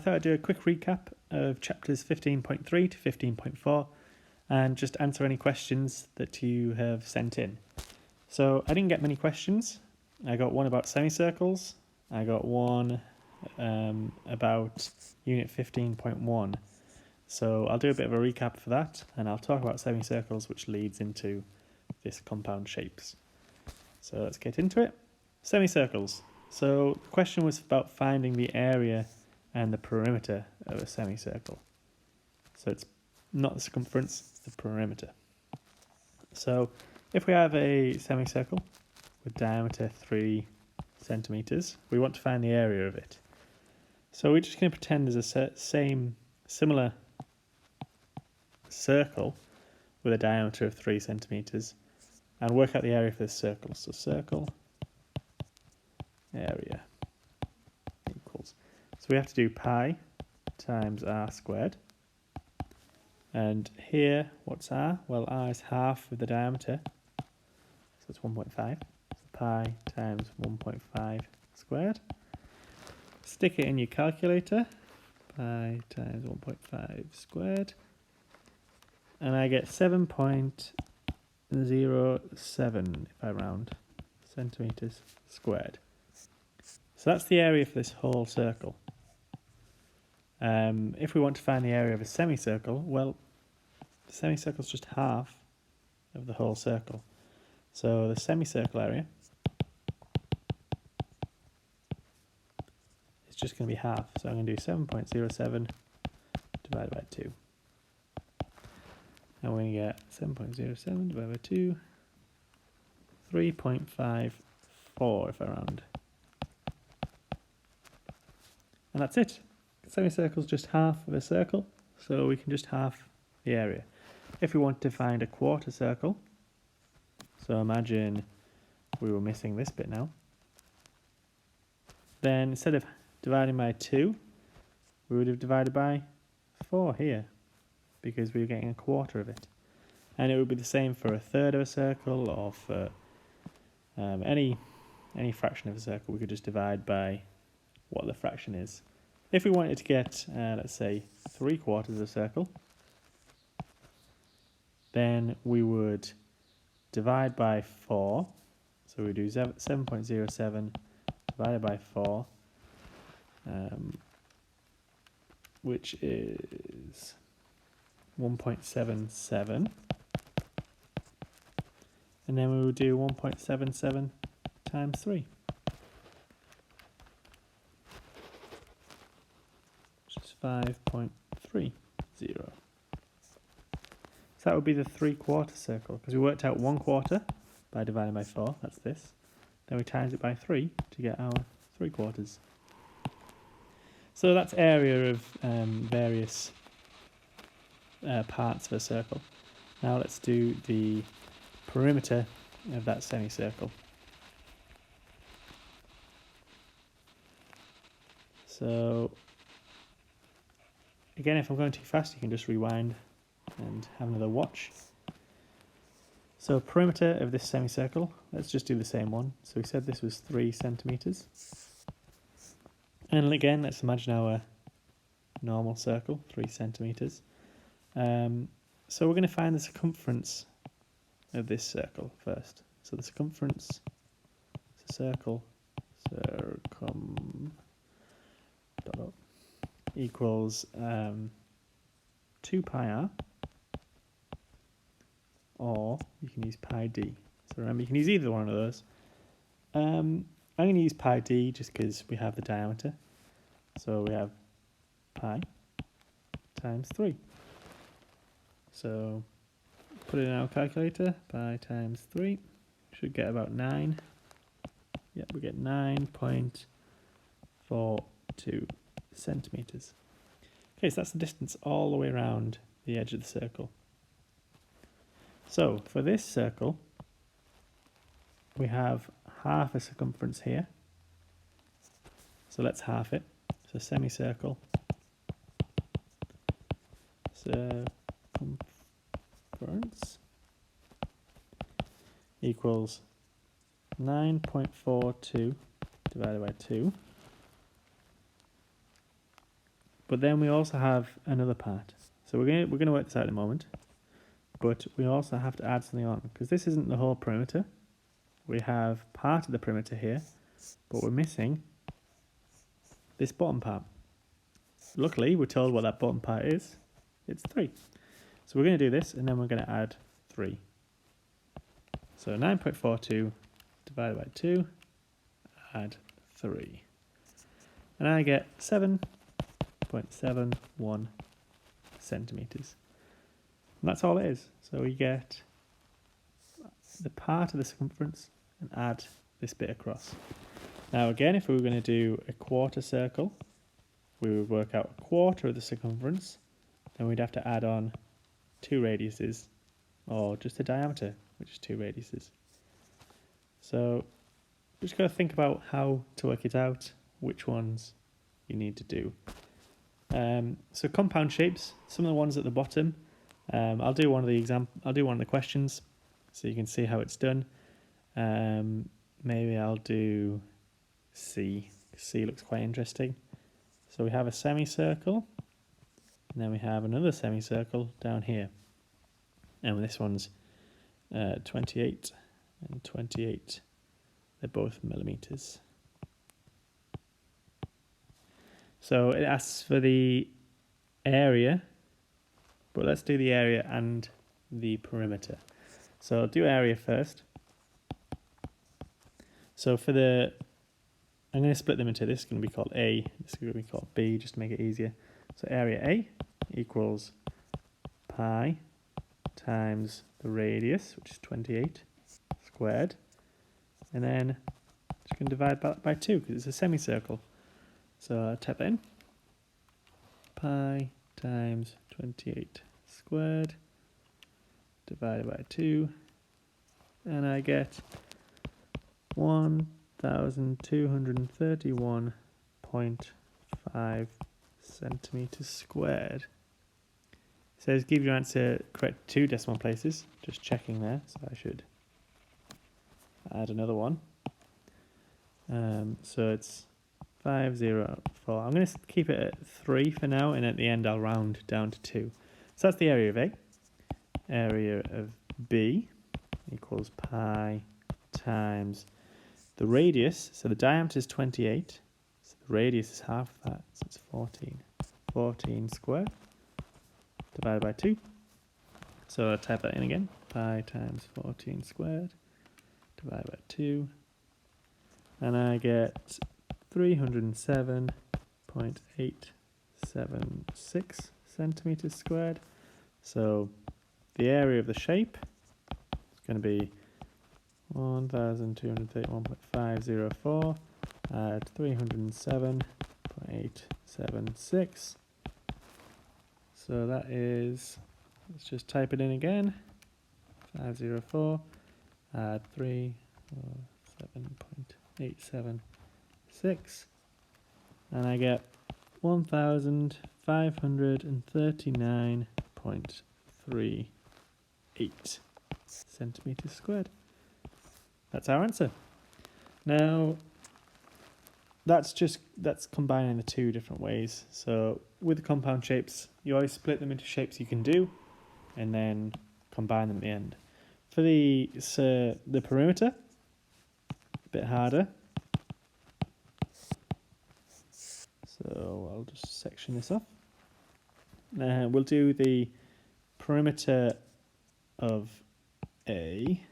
thought I'd do a quick recap of chapters 15.3 to 15.4 and just answer any questions that you have sent in. So I didn't get many questions. I got one about semicircles. I got one about unit 15.1. So I'll do a bit of a recap for that, and I'll talk about semicircles, which leads into this compound shapes. So let's get into it. Semicircles. So the question was about finding the area and the perimeter of a semicircle. So it's not the circumference, it's the perimeter. So if we have a semicircle with diameter 3 centimeters, we want to find the area of it. So we're just going to pretend there's a similar circle with a diameter of 3 centimeters and work out the area for this circle. So circle area equals. So we have to do pi times r squared. And here, what's r? Well, r is half of the diameter, so it's 1.5. So pi times 1.5 squared. Stick it in your calculator. Pi times 1.5 squared. And I get 7.07, if I round, centimeters squared. So that's the area for this whole circle. If we want to find the area of a semicircle, well, the semicircle is just half of the whole circle. So the semicircle area is just going to be half. So I'm going to do 7.07 divided by 2. And we're going to get 7.07 divided by 2, 3.54 if I round. And that's it. The semicircle is just half of a circle, so we can just half the area. If we want to find a quarter circle, so imagine we were missing this bit now, then instead of dividing by 2, we would have divided by 4 here, because we were getting a quarter of it. And it would be the same for a third of a circle, or for any fraction of a circle. We could just divide by what the fraction is. If we wanted to get, let's say, 3/4 of a circle, then we would divide by 4. So we do 7.07 divided by 4, which is 1.77. And then we would do 1.77 times 3. Which is 5.30. So that would be the 3/4 circle, because we worked out 1/4 by dividing by 4, that's this. Then we times it by 3 to get our 3/4. So that's area of various parts of a circle. Now let's do the perimeter of that semicircle. So again, if I'm going too fast, you can just rewind and have another watch. So perimeter of this semicircle, let's just do the same one. So we said this was 3 centimeters. And again, let's imagine our normal circle, 3 centimeters. So we're going to find the circumference of this circle first. So the circumference is a circle, equals 2 pi r, or you can use pi d. So remember, you can use either one of those. I'm going to use pi d just because we have the diameter. So we have pi times 3. So put it in our calculator, pi times 3, should get about 9. Yep, we get 9.42 centimeters. Okay, so that's the distance all the way around the edge of the circle. So for this circle, we have half a circumference here. So let's half it. So semicircle, circumference equals 9.42 divided by 2. But then we also have another part. So we're gonna work this out in a moment. But we also have to add something on, because this isn't the whole perimeter. We have part of the perimeter here, but we're missing this bottom part. Luckily, we're told what that bottom part is. It's 3. So we're going to do this, and then we're going to add 3. So 9.42 divided by 2, add 3. And I get 7.71 centimetres. And that's all it is. So we get the part of the circumference and add this bit across. Now again, if we were going to do a quarter circle, we would work out a quarter of the circumference, then we'd have to add on 2 radiuses, or just the diameter, which is 2 radiuses. So just got to think about how to work it out, which ones you need to do. So compound shapes, some of the ones at the bottom, I'll do one of the questions so you can see how it's done. Maybe I'll do C. C looks quite interesting. So we have a semicircle, and then we have another semicircle down here. And this one's 28 and 28. They're both millimeters. So it asks for the area, but let's do the area and the perimeter. So I'll do area first. So for I'm going to split them into, this is going to be called A, this is going to be called B, just to make it easier. So area A equals pi times the radius, which is 28 squared, and then just going to divide that by 2 because it's a semicircle. So I'll type that in. Pi times 28 squared divided by 2, and I get 1,231.5 centimeters squared. It says give your answer correct 2 decimal places. Just checking there, so I should add another one. So it's 504. I'm going to keep it at 3 for now, and at the end I'll round down to 2. So that's the area of A. Area of B equals pi times the radius, so the diameter is 28, so the radius is half of that, so it's 14. 14 squared divided by 2. So I'll type that in again. Pi times 14 squared divided by 2. And I get 307.876 centimeters squared. So the area of the shape is going to be 1,231.504 at 307.876. So that is, let's just type it in again, 504 at 307.876, and I get 1,539.38 centimeters squared. That's our answer. Now, that's combining the 2 different ways. So with the compound shapes, you always split them into shapes you can do, and then combine them at the end. For the perimeter, a bit harder. So I'll just section this off. We'll do the perimeter of A.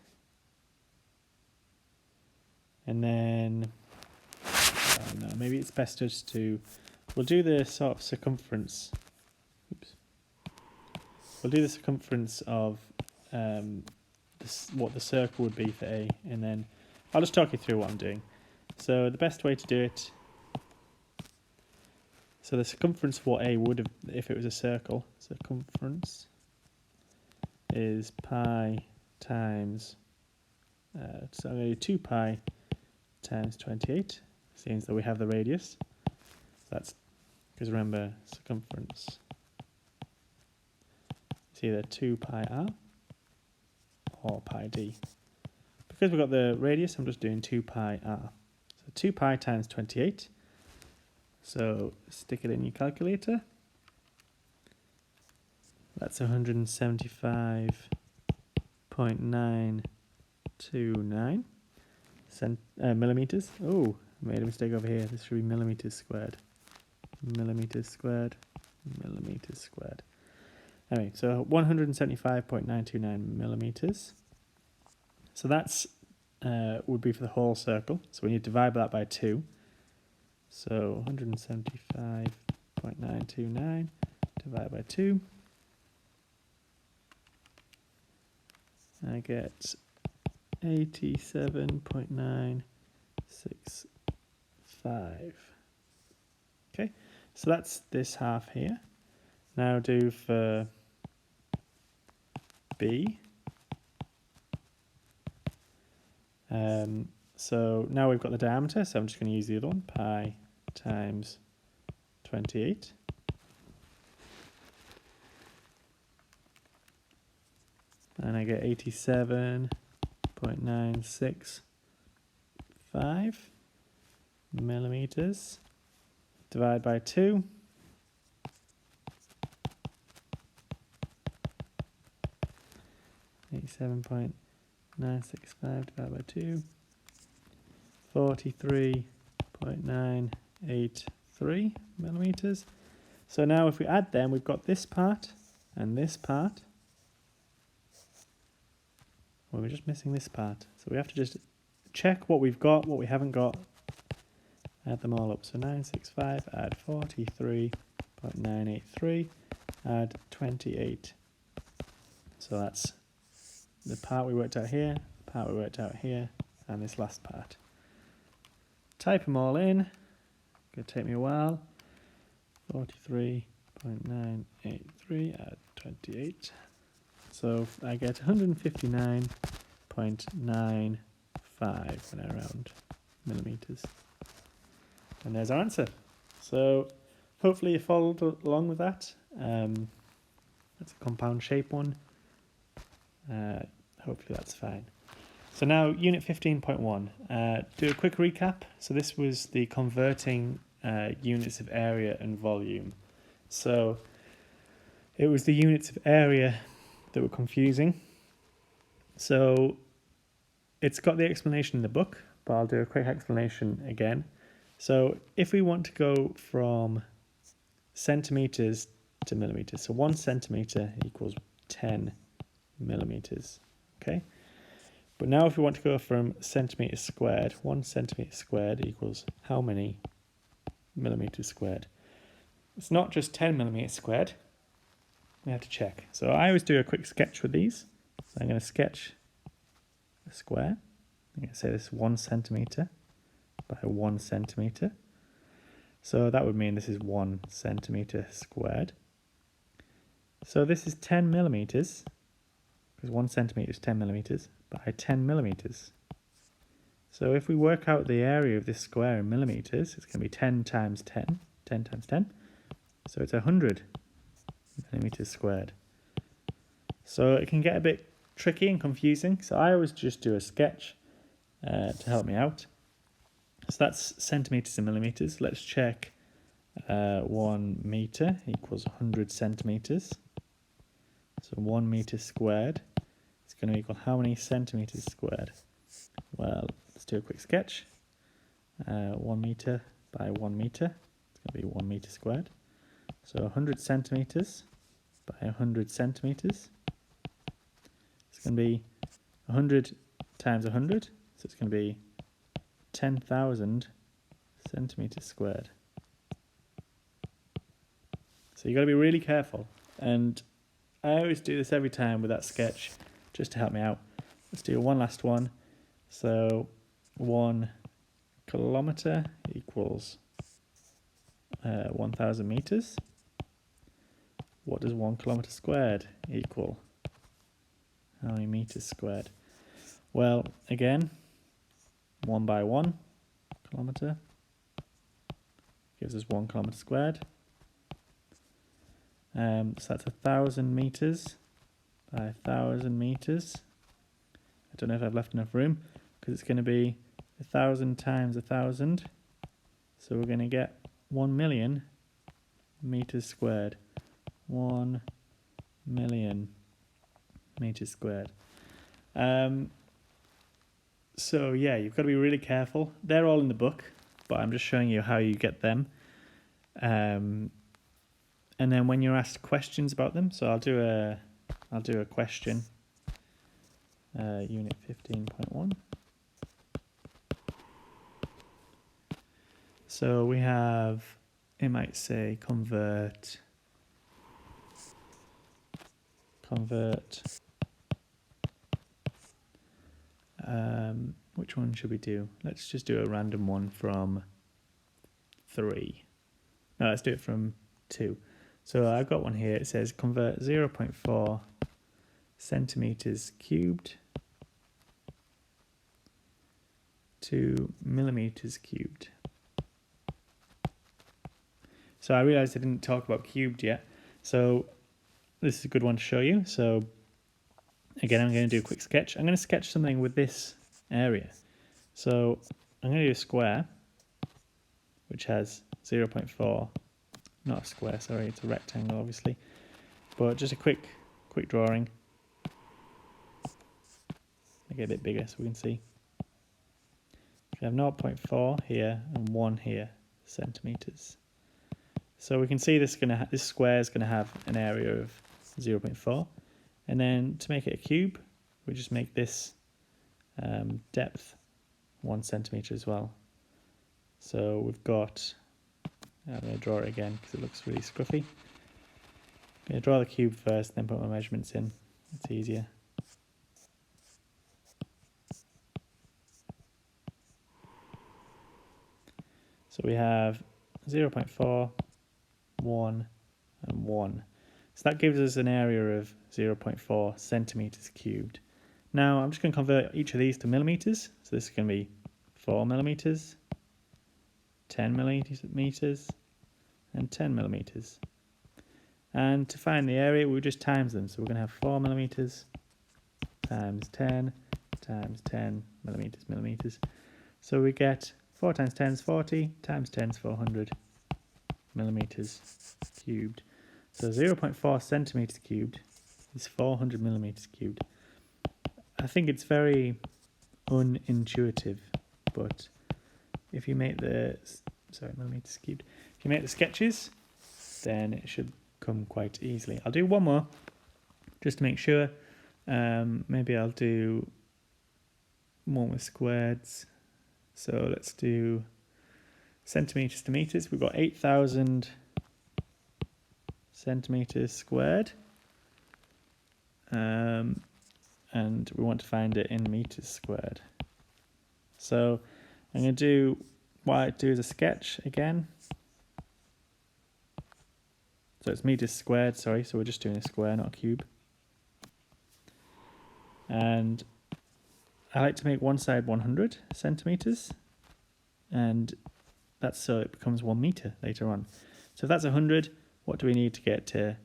And then, no, maybe it's best just to, we'll do the sort of circumference. Oops. We'll do the circumference of what the circle would be for A, and then I'll just talk you through what I'm doing. So the best way to do it, so the circumference of what A would have, if it was a circle, circumference is pi times, so I'm going to do 2 pi times 28, seems that we have the radius. So that's, because remember, circumference is either 2 pi r or pi d. Because we've got the radius, I'm just doing 2 pi r. So 2 pi times 28, So stick it in your calculator. That's 175.929 millimeters. Oh, I made a mistake over here. This should be millimeters squared. Millimeters squared. Millimeters squared. Anyway, so 175.929 millimeters. So that's would be for the whole circle. So we need to divide that by 2. So 175.929 divided by 2. I get 87.965. Okay, so that's this half here. Now do for B. So now we've got the diameter, so I'm just going to use the other one, pi times 28. And I get 87.965 millimeters. Divide by 2. .965 divided by 2. 43.983 millimeters. So now if we add them, we've got this part and this part. Well, we're just missing this part. So we have to just check what we've got, what we haven't got. Add them all up. So 965, add 43.983, add 28. So that's the part we worked out here, the part we worked out here, and this last part. Type them all in. Going to take me a while. 43.983, add 28. So I get 159.95 when I round millimeters. And there's our answer. So hopefully you followed along with that. That's a compound shape one. Hopefully that's fine. So now unit 15.1. Do a quick recap. So this was the converting units of area and volume. So it was the units of area that were confusing. So it's got the explanation in the book, but I'll do a quick explanation again. So if we want to go from centimeters to millimeters, so 1 centimeter equals 10 millimeters, okay? But now if we want to go from centimeters squared, 1 centimeter squared equals how many millimeters squared? It's not just 10 millimeters squared. We have to check. So I always do a quick sketch with these. So I'm going to sketch a square. I'm going to say this is 1 centimeter by 1 centimeter. So that would mean this is 1 centimeter squared. So this is 10 millimeters, because 1 centimeter is 10 millimeters, by 10 millimeters. So if we work out the area of this square in millimeters, it's going to be 10 times 10, 10 times 10. So it's 100 millimeters squared. So it can get a bit tricky and confusing. So I always just do a sketch to help me out. So that's centimeters and millimeters. Let's check 1 meter equals 100 centimeters. So 1 meter squared is going to equal how many centimeters squared? Well, let's do a quick sketch. 1 meter by 1 meter. It's going to be 1 meter squared. So 100 centimeters by 100 centimeters. It's going to be 100 times 100. So it's going to be 10,000 centimeters squared. So you've got to be really careful. And I always do this every time with that sketch just to help me out. Let's do one last one. So 1 kilometer equals 1,000 meters. What does 1 kilometer squared equal? How many meters squared? Well, again, 1 by 1 kilometer gives us 1 kilometer squared. So that's 1,000 meters by 1,000 meters. I don't know if I've left enough room because it's going to be 1,000 times 1,000. So we're going to get 1 million meters squared. 1 million meters squared. So yeah, you've got to be really careful. They're all in the book, but I'm just showing you how you get them. And then when you're asked questions about them, so I'll do a question. Unit 15.1. So we have, it might say convert. Which one should we do? Let's just do a random one from 3. No, let's do it from 2. So I've got one here. It says convert 0.4 centimeters cubed to millimeters cubed. So I realized I didn't talk about cubed yet. So this is a good one to show you. So again, I'm going to do a quick sketch. I'm going to sketch something with this area. So I'm going to do a square, which has 0.4, not a square, sorry, it's a rectangle obviously, but just a quick drawing. Make it a bit bigger so we can see. We have 0.4 here and 1 here, centimeters. So we can see this square is going to have an area of 0.4. And then to make it a cube, we just make this depth 1 centimeter as well. So we've got, I'm going to draw it again because it looks really scruffy. I'm going to draw the cube first, then put my measurements in. It's easier. So we have 0.4, 1, and 1. So that gives us an area of 0.4 centimeters cubed. Now I'm just going to convert each of these to millimeters. So this is going to be 4 millimeters, 10 millimeters, and 10 millimeters. And to find the area, we'll just times them. So we're going to have 4 millimeters times 10 times 10 millimeters. So we get 4 times 10 is 40, times 10 is 400 millimeters cubed. So 0.4 centimeters cubed is 400 millimeters cubed. I think it's very unintuitive, but if you make millimeters cubed. If you make the sketches, then it should come quite easily. I'll do one more, just to make sure. Maybe I'll do one with squareds. So let's do centimeters to meters. We've got 8,000 centimeters squared. And we want to find it in meters squared. So I'm going to do what I do as a sketch again. So it's meters squared, sorry, so we're just doing a square, not a cube. And I like to make one side 100 centimeters, and that's so it becomes 1 meter later on. So if that's 100, what do we need to get to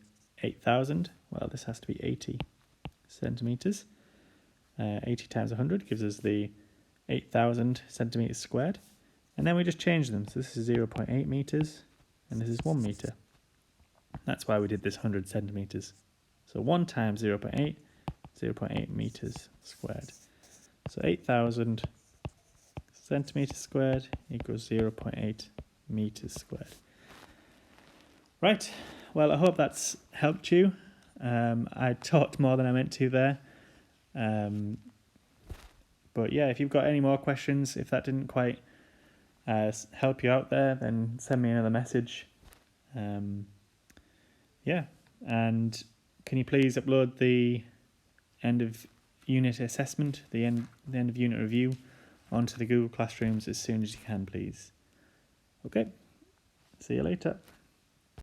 8,000? Well, this has to be 80 centimeters. 80 times 100 gives us the 8,000 centimeters squared. And then we just change them. So this is 0.8 meters, and this is 1 meter. That's why we did this 100 centimeters. So 1 times 0.8, 0.8 meters squared. So 8,000 centimeters squared equals 0.8 meters squared. Right, well, I hope that's helped you. I talked more than I meant to there. But yeah, if you've got any more questions, if that didn't quite help you out there, then send me another message. Yeah, and can you please upload the end of unit assessment, the end of unit review, onto the Google Classrooms as soon as you can, please. Okay, see you later.